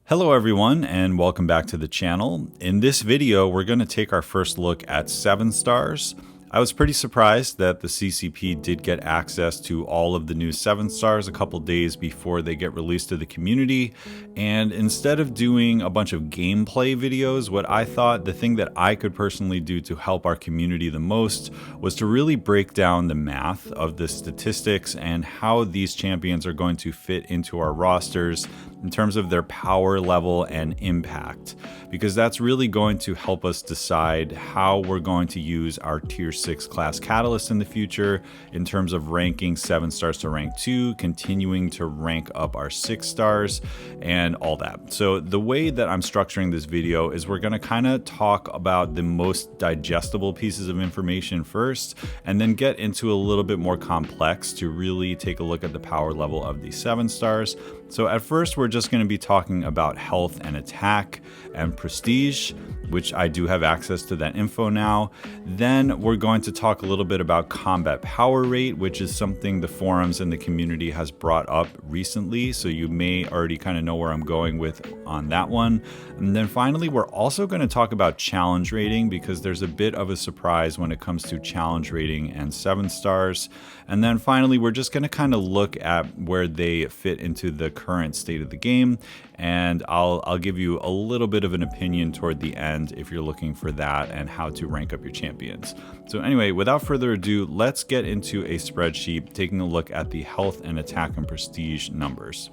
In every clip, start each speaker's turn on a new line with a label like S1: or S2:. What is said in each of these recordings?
S1: Hello everyone and welcome back to the channel. In this video we're going to take our first look at 7 stars. I was pretty surprised that the CCP did get access to all of the new 7 stars a couple days before they get released to the community, and instead of doing a bunch of gameplay videos, what I thought the thing that I could personally do to help our community the most was to really break down the math of the statistics and how these champions are going to fit into our rosters in terms of their power level and impact, because that's really going to help us decide how we're going to use our tier 6 class catalyst in the future in terms of ranking 7 stars to rank 2, continuing to rank up our 6 stars and all that. So the way that I'm structuring this video is we're going to kind of talk about the most digestible pieces of information first, and then get into a little bit more complex to really take a look at the power level of these 7 stars. So at first we're just going to be talking about health and attack and prestige, which I do have access to that info now. Then we're going to talk a little bit about combat power rate, which is something the forums and the community has brought up recently, so you may already kind of know where I'm going with on that one. And then finally we're also going to talk about challenge rating, because there's a bit of a surprise when it comes to challenge rating and 7 stars. And then finally we're just going to kind of look at where they fit into the current state of the game, and I'll give you a little bit of an opinion toward the end if you're looking for that and how to rank up your champions. So anyway, without further ado, let's get into a spreadsheet taking a look at the health and attack and prestige numbers.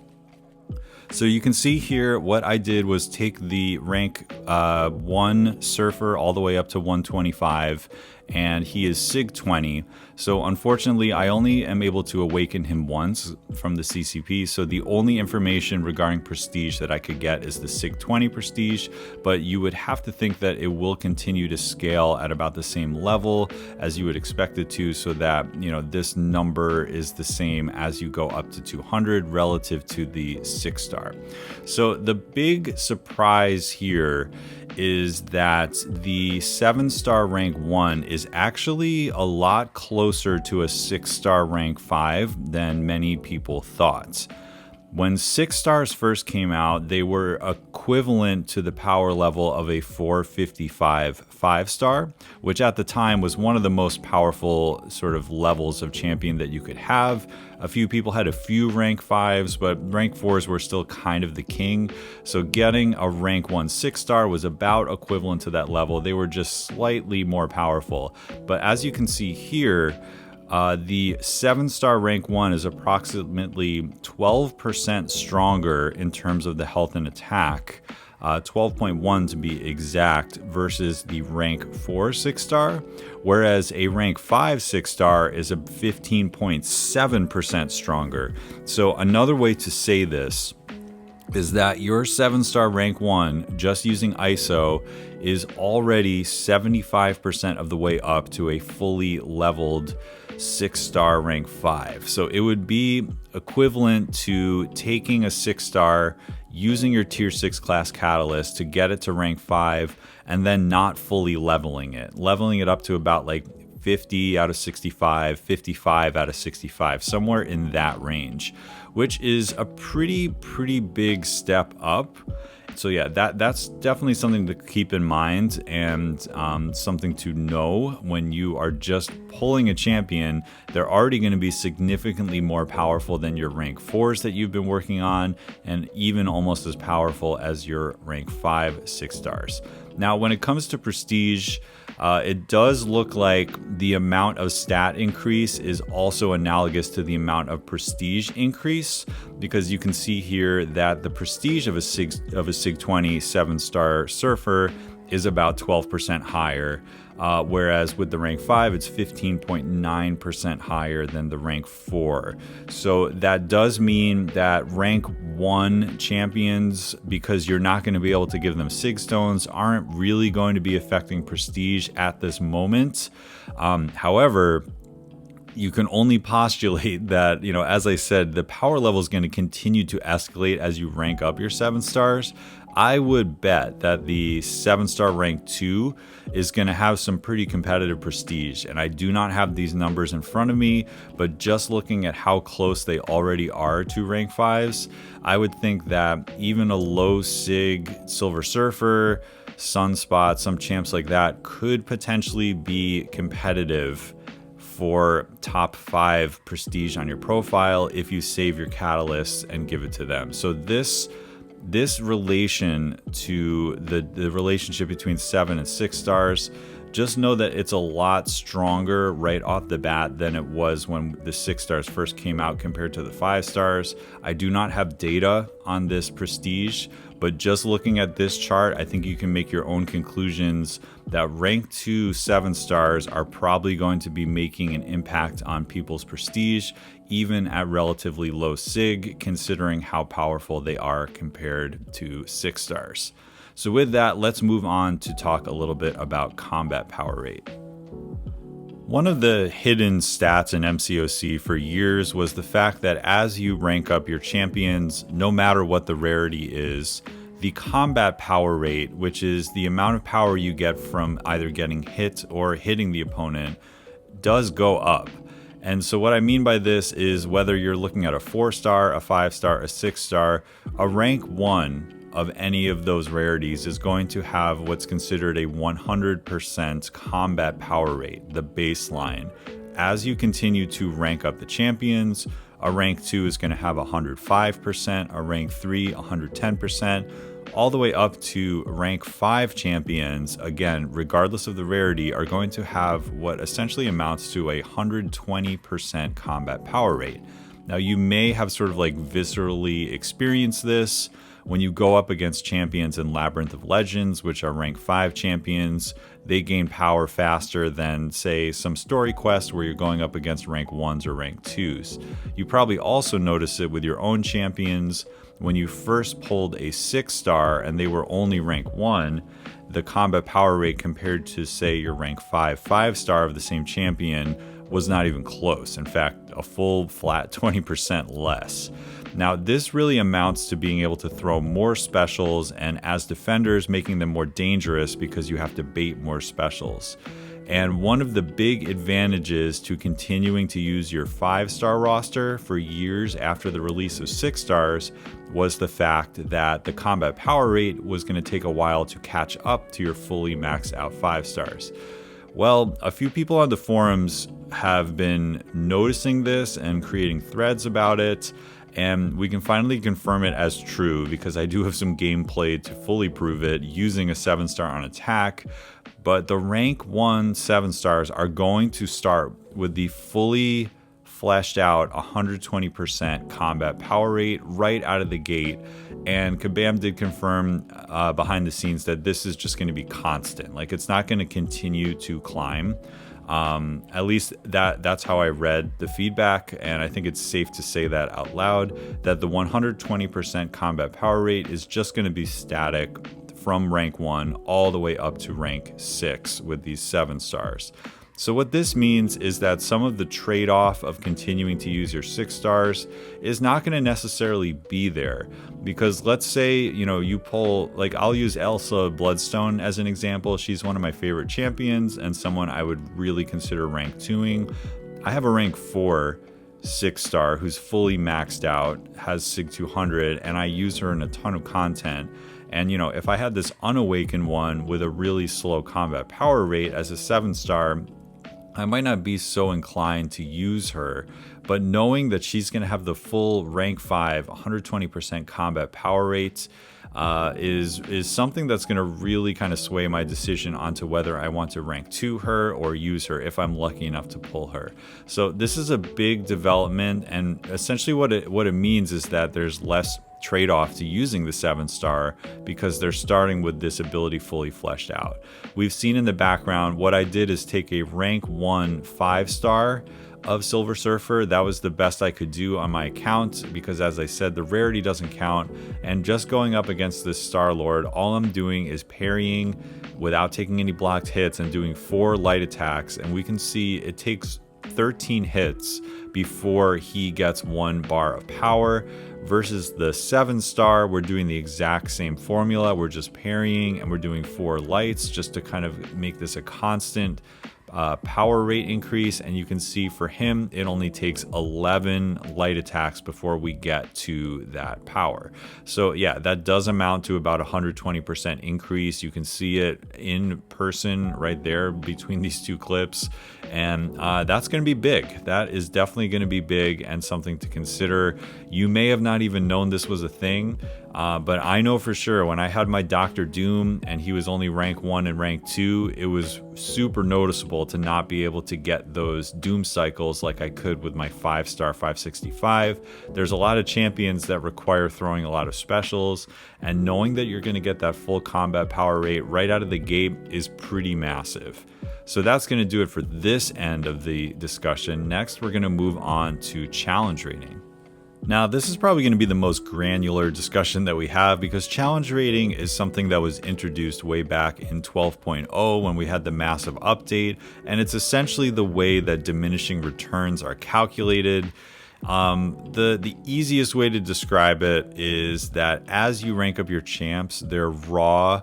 S1: So you can see here what I did was take the rank 1 surfer all the way up to 125, and he is Sig 20. So unfortunately I only am able to awaken him once from the CCP, so the only information regarding prestige that I could get is the Sig 20 prestige, but you would have to think that it will continue to scale at about the same level as you would expect it to, so that, you know, this number is the same as you go up to 200 relative to the 6 star. So the big surprise here is that the 7 star rank 1 is actually a lot closer to a 6 star rank 5 than many people thought. When 6 stars first came out, they were equivalent to the power level of a 455 5 star, which at the time was one of the most powerful sort of levels of champion that you could have. A few people had a few rank 5s, but rank 4s were still kind of the king. So getting a rank 1 6 star was about equivalent to that level. They were just slightly more powerful. But as you can see here, the 7 star rank 1 is approximately 12% stronger in terms of the health and attack, 12.1 to be exact, versus the rank 4 6 star, whereas a rank 5 6 star is a 15.7% stronger. So another way to say this is that your 7 star rank 1, just using ISO, is already 75% of the way up to a fully leveled 6 star rank 5. So it would be equivalent to taking a 6 star, using your tier 6 class catalyst to get it to rank 5, and then not fully leveling it up to about like 50 out of 65, 55 out of 65, somewhere in that range, which is a pretty big step up. So yeah, that's definitely something to keep in mind, and something to know when you are just pulling a champion. They're already going to be significantly more powerful than your rank 4s that you've been working on, and even almost as powerful as your rank 5 6 stars. Now when it comes to prestige, it does look like the amount of stat increase is also analogous to the amount of prestige increase, because you can see here that the prestige of a Sig 20 7 star surfer is about 12% higher, whereas with the rank 5 it's 15.9% higher than the rank 4. So that does mean that rank 1 champions, because you're not going to be able to give them Sig stones, aren't really going to be affecting prestige at this moment. However, you can only postulate that, as I said, the power level is going to continue to escalate as you rank up your 7 stars. I would bet that the 7-star rank 2 is going to have some pretty competitive prestige. And I do not have these numbers in front of me, but just looking at how close they already are to rank 5s, I would think that even a low sig Silver Surfer, Sunspot, some champs like that could potentially be competitive for top 5 prestige on your profile if you save your catalysts and give it to them. So this relation to the relationship between 7 and 6 stars, just know that it's a lot stronger right off the bat than it was when the 6 stars first came out compared to the 5 stars. I do not have data on this prestige, but just looking at this chart, I think you can make your own conclusions that rank 2 7 stars are probably going to be making an impact on people's prestige, even at relatively low sig, considering how powerful they are compared to 6 stars. So with that, let's move on to talk a little bit about combat power rate. One of the hidden stats in MCOC for years was the fact that as you rank up your champions, no matter what the rarity is, the combat power rate, which is the amount of power you get from either getting hit or hitting the opponent, does go up. And so what I mean by this is whether you're looking at a 4-star, a 5-star, a 6-star, a rank 1 of any of those rarities is going to have what's considered a 100% combat power rate, the baseline. As you continue to rank up the champions, a rank 2 is going to have 105%, a rank 3, 110%, all the way up to rank 5 champions, again, regardless of the rarity, are going to have what essentially amounts to a 120% combat power rate. Now, you may have sort of like viscerally experienced this when you go up against champions in Labyrinth of Legends, which are rank 5 champions. They gain power faster than, say, some story quests where you're going up against rank 1s or rank 2s. You probably also notice it with your own champions. When you first pulled a 6-star and they were only rank 1, the combat power rate compared to, say, your rank 5 5-star of the same champion was not even close. In fact, a full flat 20% less. Now, this really amounts to being able to throw more specials, and as defenders, making them more dangerous because you have to bait more specials. And one of the big advantages to continuing to use your 5-star roster for years after the release of 6 stars was the fact that the combat power rate was going to take a while to catch up to your fully maxed out 5 stars. Well, a few people on the forums have been noticing this and creating threads about it, and we can finally confirm it as true because I do have some gameplay to fully prove it using a 7-star on attack. But the rank 1 7 stars are going to start with the fully fleshed out 120% combat power rate right out of the gate. And Kabam did confirm behind the scenes that this is just going to be constant. Like, it's not going to continue to climb. At least that's how I read the feedback, and I think it's safe to say that out loud, that the 120% combat power rate is just going to be static from rank 1 all the way up to rank 6 with these 7 stars. So what this means is that some of the trade-off of continuing to use your 6 stars is not going to necessarily be there, because let's say, you pull, like, I'll use Elsa Bloodstone as an example. She's one of my favorite champions and someone I would really consider rank 2ing. I have a rank 4 6-star who's fully maxed out, has Sig 200, and I use her in a ton of content. And, if I had this unawakened one with a really slow combat power rate as a 7-star, I might not be so inclined to use her, but knowing that she's going to have the full rank 5, 120% combat power rate is something that's going to really kind of sway my decision onto whether I want to rank 2 her or use her if I'm lucky enough to pull her. So this is a big development, and essentially what it means is that there's less trade-off to using the 7-star because they're starting with this ability fully fleshed out. We've seen in the background, what I did is take a rank 1 5-star of Silver Surfer. That was the best I could do on my account because, as I said, the rarity doesn't count, and just going up against this Star-Lord, all I'm doing is parrying without taking any blocked hits and doing 4 light attacks, and we can see it takes 13 hits before he gets 1 bar of power. Versus the 7-star, we're doing the exact same formula. We're just parrying and we're doing 4 lights just to kind of make this a constant power rate increase. And you can see for him, it only takes 11 light attacks before we get to that power. So yeah, that does amount to about 120% increase. You can see it in person right there between these 2 clips. And that's going to be big. That is definitely going to be big and something to consider. You may have not even known this was a thing, but I know for sure when I had my Dr. Doom and he was only rank 1 and rank 2, it was super noticeable to not be able to get those Doom cycles like I could with my 5-star 565. There's a lot of champions that require throwing a lot of specials, and knowing that you're going to get that full combat power rate right out of the gate is pretty massive. So that's going to do it for this end of the discussion. Next, we're going to move on to challenge rating. Now, this is probably going to be the most granular discussion that we have because challenge rating is something that was introduced way back in 12.0 when we had the massive update, and it's essentially the way that diminishing returns are calculated. The easiest way to describe it is that as you rank up your champs, their raw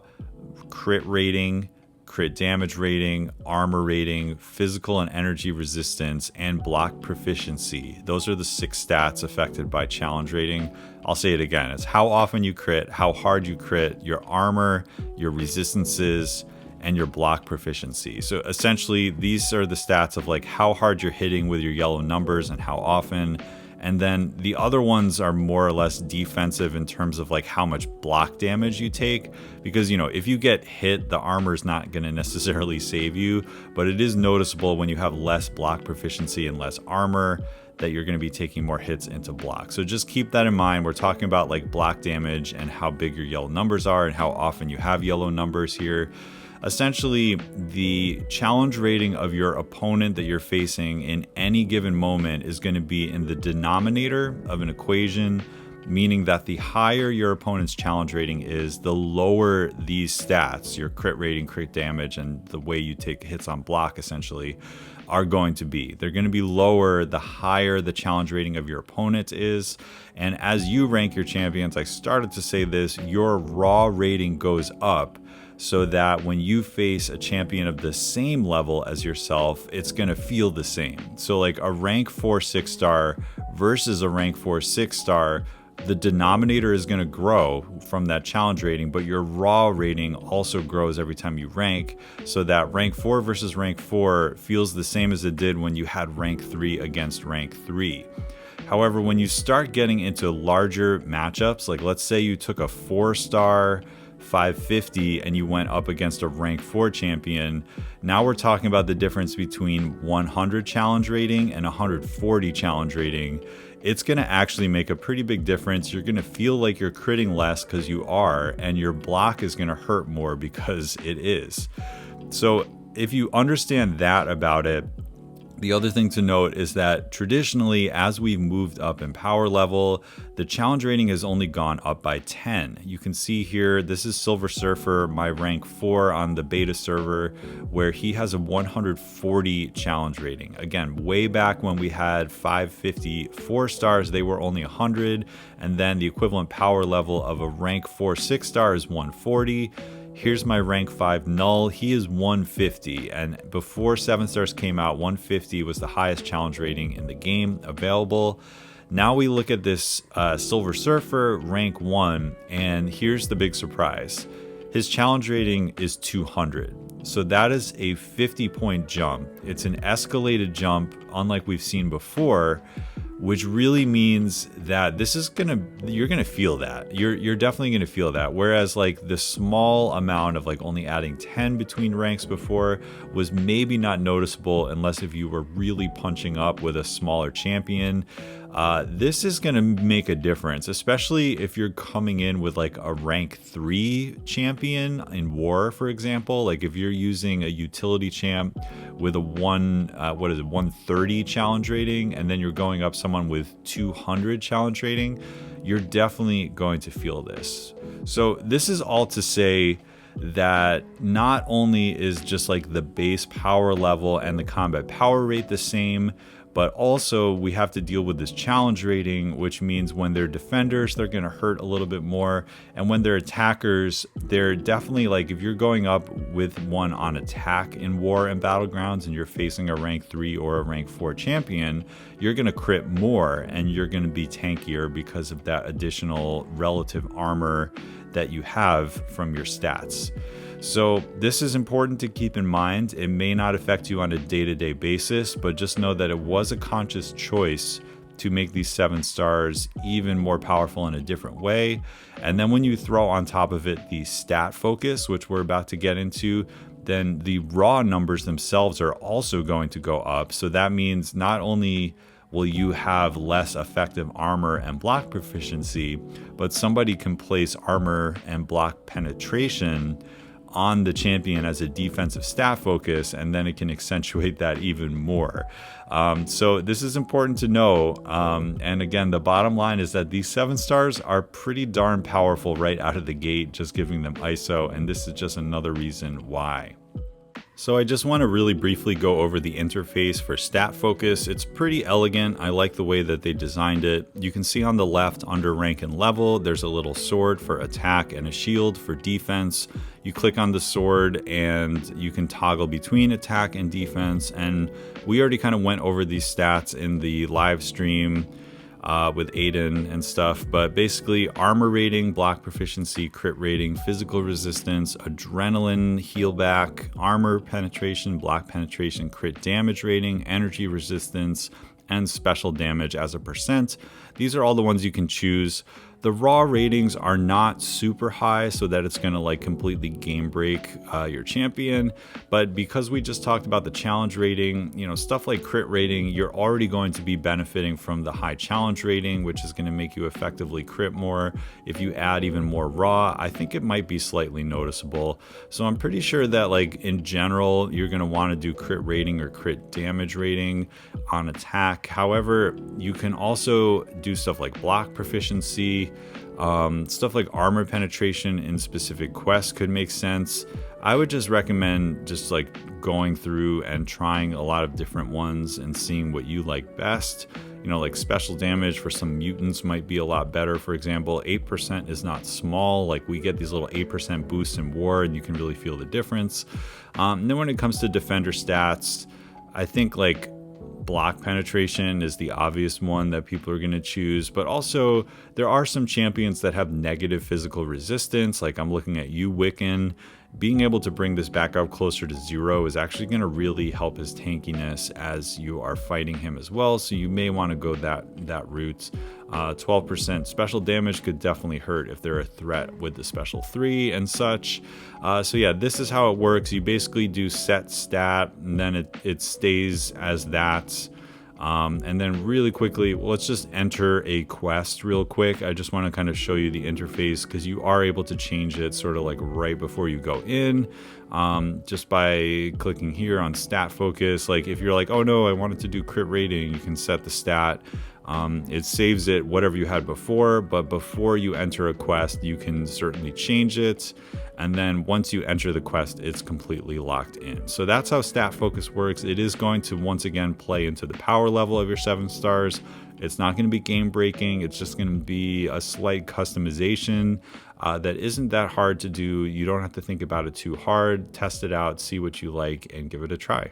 S1: crit rating, crit damage rating, armor rating, physical and energy resistance, and block proficiency. Those are the 6 stats affected by challenge rating. I'll say it again. It's how often you crit, how hard you crit, your armor, your resistances, and your block proficiency. So essentially, these are the stats of like how hard you're hitting with your yellow numbers and how often. And then the other ones are more or less defensive in terms of like how much block damage you take. Because, you know, if you get hit, the armor is not going to necessarily save you. But it is noticeable when you have less block proficiency and less armor that you're going to be taking more hits into block. So just keep that in mind. We're talking about like block damage and how big your yellow numbers are and how often you have yellow numbers here. Essentially, the challenge rating of your opponent that you're facing in any given moment is going to be in the denominator of an equation, meaning that the higher your opponent's challenge rating is, the lower these stats, your crit rating, crit damage, and the way you take hits on block essentially, are going to be. They're going to be lower the higher the challenge rating of your opponent is. And as you rank your champions, I started to say this, your raw rating goes up, so that when you face a champion of the same level as yourself, it's going to feel the same. So like a rank 4 6-star versus a rank 4 6-star, the denominator is going to grow from that challenge rating, but your raw rating also grows every time you rank, so that rank 4 versus rank 4 feels the same as it did when you had rank 3 against rank 3. However, when you start getting into larger matchups, like let's say you took a 4-star 550 and you went up against a rank 4 champion, now we're talking about the difference between 100 challenge rating and 140 challenge rating. It's going to actually make a pretty big difference. You're going to feel like you're critting less because you are, and your block is going to hurt more because it is. So if you understand that about it, the other thing to note is that traditionally, as we've moved up in power level, the challenge rating has only gone up by 10. You can see here, this is Silver Surfer, my rank 4 on the beta server, where he has a 140 challenge rating. Again, way back when we had 550 4-stars, they were only 100, and then the equivalent power level of a rank 4 6-star is 140. Here's my rank 5 null, he is 150, and before 7-stars came out, 150 was the highest challenge rating in the game available. Now we look at this Silver Surfer, rank 1, and here's the big surprise. His challenge rating is 200, so that is a 50-point jump. It's an escalated jump, unlike we've seen before, which really means that this is you're gonna feel that. You're definitely gonna feel that. Whereas like the small amount of like only adding 10 between ranks before was maybe not noticeable unless if you were really punching up with a smaller champion. This is gonna make a difference, especially if you're coming in with like a rank 3 champion in war, for example. Like if you're using a utility champ with a 130 challenge rating, and then you're going up someone with 200 challenge rating, you're definitely going to feel this. So this is all to say that not only is just like the base power level and the combat power rate the same, but also we have to deal with this challenge rating, which means when they're defenders, they're going to hurt a little bit more. And when they're attackers, they're definitely like, if you're going up with one on attack in War and Battlegrounds and you're facing a rank 3 or a rank 4 champion, you're going to crit more and you're going to be tankier because of that additional relative armor that you have from your stats. So this is important to keep in mind. It may not affect you on a day-to-day basis, but just know that it was a conscious choice to make these 7 stars even more powerful in a different way. And then when you throw on top of it the stat focus, which we're about to get into, then the raw numbers themselves are also going to go up. So that means not only will you have less effective armor and block proficiency, but somebody can place armor and block penetration on the champion as a defensive stat focus, and then it can accentuate that even more. So this is important to know. And again, the bottom line is that these 7 stars are pretty darn powerful right out of the gate, just giving them ISO, and this is just another reason why. So I just want to really briefly go over the interface for stat focus. It's pretty elegant. I like the way that they designed it. You can see on the left under rank and level, there's a little sword for attack and a shield for defense. You click on the sword and you can toggle between attack and defense. And we already kind of went over these stats in the live stream with Aiden and stuff, but basically armor rating, block proficiency, crit rating, physical resistance, adrenaline, heal back, armor penetration, block penetration, crit damage rating, energy resistance, and special damage as a percent. These are all the ones you can choose. The raw ratings are not super high so that it's going to like completely game break your champion, but because we just talked about the challenge rating, you know, stuff like crit rating, you're already going to be benefiting from the high challenge rating, which is going to make you effectively crit more. If you add even more raw, I think it might be slightly noticeable. So I'm pretty sure that like in general, you're going to want to do crit rating or crit damage rating on attack. However, you can also do stuff like block proficiency. Stuff like armor penetration in specific quests could make sense. I would just recommend just like going through and trying a lot of different ones and seeing what you like best. You know, like special damage for some mutants might be a lot better. For example, 8% is not small. Like we get these little 8% boosts in War and you can really feel the difference. And then when it comes to defender stats, I think like block penetration is the obvious one that people are going to choose, but also there are some champions that have negative physical resistance. Like I'm looking at you, Wiccan. Being able to bring this back up closer to 0 is actually going to really help his tankiness as you are fighting him as well. So you may want to go that route. 12% special damage could definitely hurt if they're a threat with the special 3 and such. So yeah, this is how it works. You basically do set stat and then it stays as that. And then really quickly, let's just enter a quest real quick. I just want to kind of show you the interface because you are able to change it sort of like right before you go in, just by clicking here on stat focus. Like if you're like, oh no, I wanted to do crit rating, you can set the stat. It saves it whatever you had before, but before you enter a quest, you can certainly change it. And then once you enter the quest, it's completely locked in. So that's how stat focus works. It is going to once again play into the power level of your 7 stars. It's not going to be game breaking. It's just going to be a slight customization that isn't that hard to do. You don't have to think about it too hard. Test it out, see what you like, and give it a try.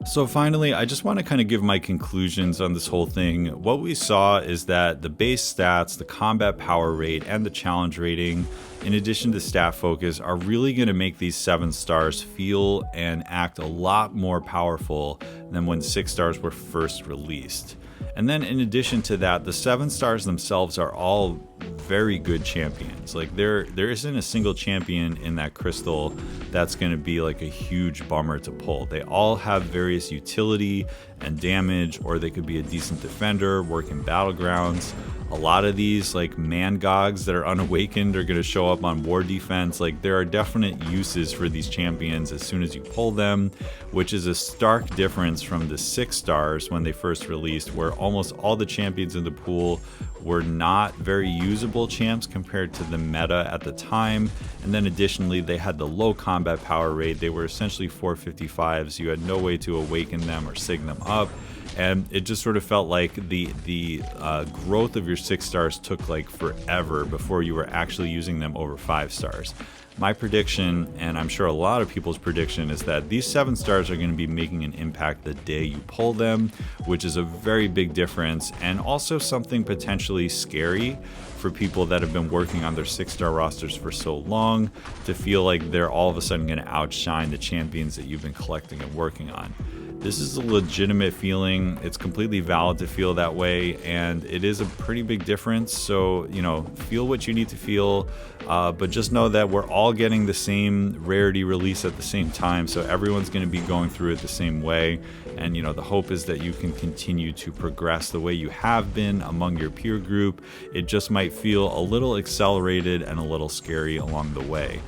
S1: So finally, I just want to kind of give my conclusions on this whole thing. What we saw is that the base stats, the combat power rate, and the challenge rating, in addition to stat focus, are really going to make these 7 stars feel and act a lot more powerful than when 6 stars were first released. And then in addition to that, the 7 stars themselves are all very good champions. Like there isn't a single champion in that crystal that's going to be like a huge bummer to pull. They all have various utility and damage, or they could be a decent defender, work in battlegrounds. A lot of these like mangogs that are unawakened are going to show up on war defense. Like there are definite uses for these champions as soon as you pull them, which is a stark difference from the 6 stars when they first released, where almost all the champions in the pool were not very usable champs compared to the meta at the time. And then additionally, they had the low combat power rate. They were essentially 455s. You had no way to awaken them or sig them up. And it just sort of felt like the growth of your 6 stars took like forever before you were actually using them over 5 stars. My prediction, and I'm sure a lot of people's prediction, is that these 7 stars are going to be making an impact the day you pull them, which is a very big difference, and also something potentially scary for people that have been working on their 6-star rosters for so long, to feel like they're all of a sudden going to outshine the champions that you've been collecting and working on. This is a legitimate feeling. It's completely valid to feel that way, and it is a pretty big difference. So, you know, feel what you need to feel, but just know that we're all getting the same rarity release at the same time. So everyone's going to be going through it the same way. And, you know, the hope is that you can continue to progress the way you have been among your peer group. It just might feel a little accelerated and a little scary along the way.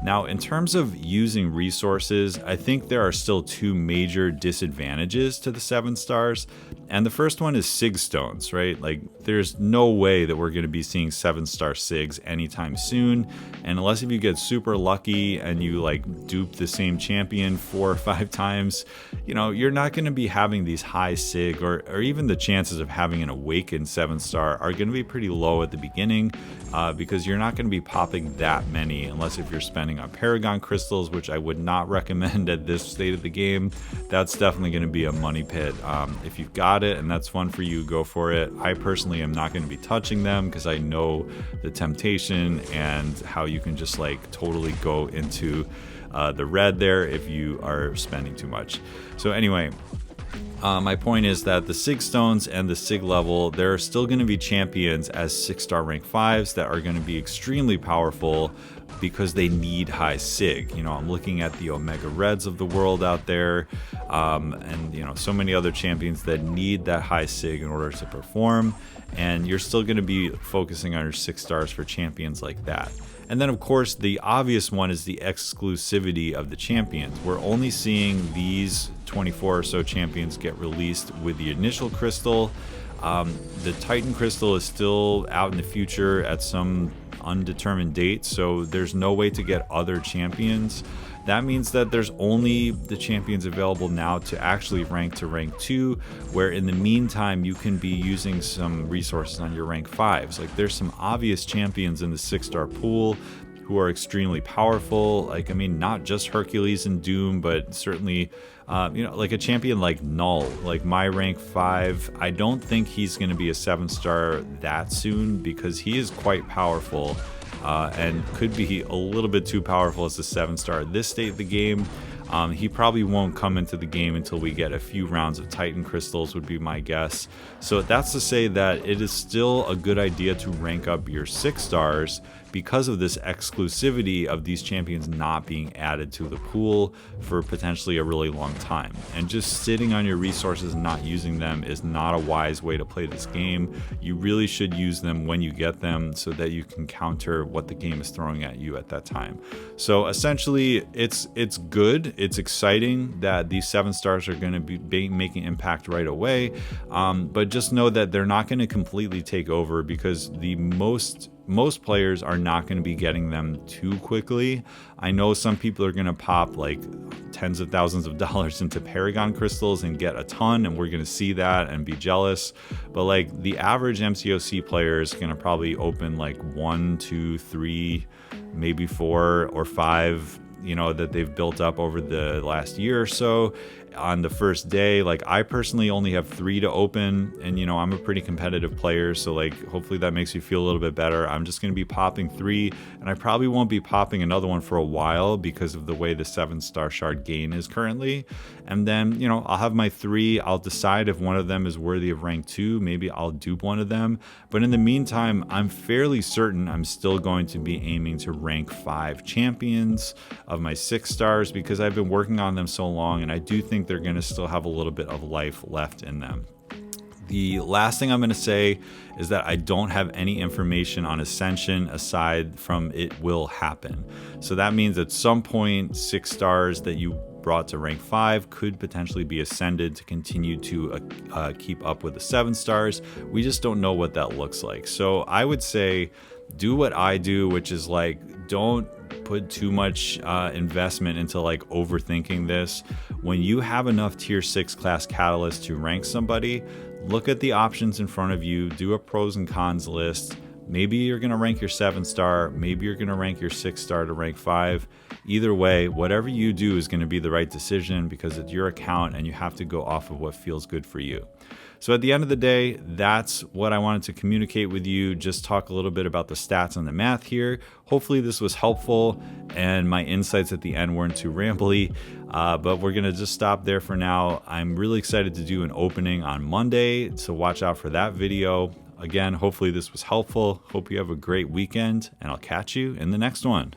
S1: Now, in terms of using resources, I think there are still 2 major disadvantages to the 7 stars. And the first one is Sig Stones, right? Like, there's no way that we're going to be seeing 7-star Sigs anytime soon. And unless if you get super lucky and you like dupe the same champion 4 or 5 times, you know, you're not going to be having these high Sig, or even the chances of having an awakened 7-star are going to be pretty low at the beginning, because you're not going to be popping that many unless if you're spending on Paragon crystals, which I would not recommend at this state of the game. That's definitely going to be a money pit. If you've got it and that's fun for you, go for it. I personally am not going to be touching them because I know the temptation and how you can just like totally go into the red there if you are spending too much. So anyway, my point is that the Sig Stones and the Sig level, there are still going to be champions as 6-star rank 5s that are going to be extremely powerful because they need high Sig. You know, I'm looking at the Omega Reds of the world out there, and you know, so many other champions that need that high Sig in order to perform, and you're still going to be focusing on your 6 stars for champions like that. And then of course the obvious one is the exclusivity of the champions. We're only seeing these 24 or so champions get released with the initial crystal. The Titan crystal is still out in the future at some undetermined date, so there's no way to get other champions. That means that there's only the champions available now to actually rank to rank 2, where in the meantime you can be using some resources on your rank 5s. Like, there's some obvious champions in the 6-star pool who are extremely powerful. Like, I mean, not just Hercules and Doom, but certainly you know, like a champion like Null, like my rank 5. I don't think he's going to be a 7-star that soon because he is quite powerful, and could be a little bit too powerful as a 7-star at this state of the game. He probably won't come into the game until we get a few rounds of Titan crystals, would be my guess. So that's to say that it is still a good idea to rank up your 6 stars because of this exclusivity of these champions not being added to the pool for potentially a really long time. And just sitting on your resources and not using them is not a wise way to play this game. You really should use them when you get them so that you can counter what the game is throwing at you at that time. So essentially, it's good. It's exciting that these 7 stars are going to be making impact right away, but just know that they're not going to completely take over because the most players are not going to be getting them too quickly. I know some people are going to pop like tens of thousands of dollars into Paragon crystals and get a ton, and we're going to see that and be jealous. But like the average MCOC player is going to probably open like 1, 2, 3, maybe 4 or 5, you know, that they've built up over the last year or so on the first day. Like, I personally only have 3 to open, and you know, I'm a pretty competitive player, so like hopefully that makes you feel a little bit better. I'm just going to be popping 3, and I probably won't be popping another one for a while because of the way the 7-star shard gain is currently. And then, you know, I'll have my 3. I'll decide if one of them is worthy of rank 2. Maybe I'll dupe one of them, but in the meantime, I'm fairly certain I'm still going to be aiming to rank 5 champions of my 6 stars because I've been working on them so long, and I do think they're going to still have a little bit of life left in them. The last thing I'm going to say is that I don't have any information on Ascension aside from it will happen. So that means at some point 6 stars that you brought to rank 5 could potentially be ascended to continue to keep up with the 7 stars. We just don't know what that looks like. So I would say do what I do, which is like, don't put too much investment into like overthinking this. When you have enough tier 6 class catalysts to rank somebody, look at the options in front of you, do a pros and cons list. Maybe you're going to rank your 7 star, maybe you're going to rank your 6 star to rank 5. Either way, whatever you do is going to be the right decision because it's your account and you have to go off of what feels good for you. So at the end of the day, that's what I wanted to communicate with you. Just talk a little bit about the stats and the math here. Hopefully this was helpful and my insights at the end weren't too rambly, but we're going to just stop there for now. I'm really excited to do an opening on Monday, so watch out for that video. Again, hopefully this was helpful. Hope you have a great weekend, and I'll catch you in the next one.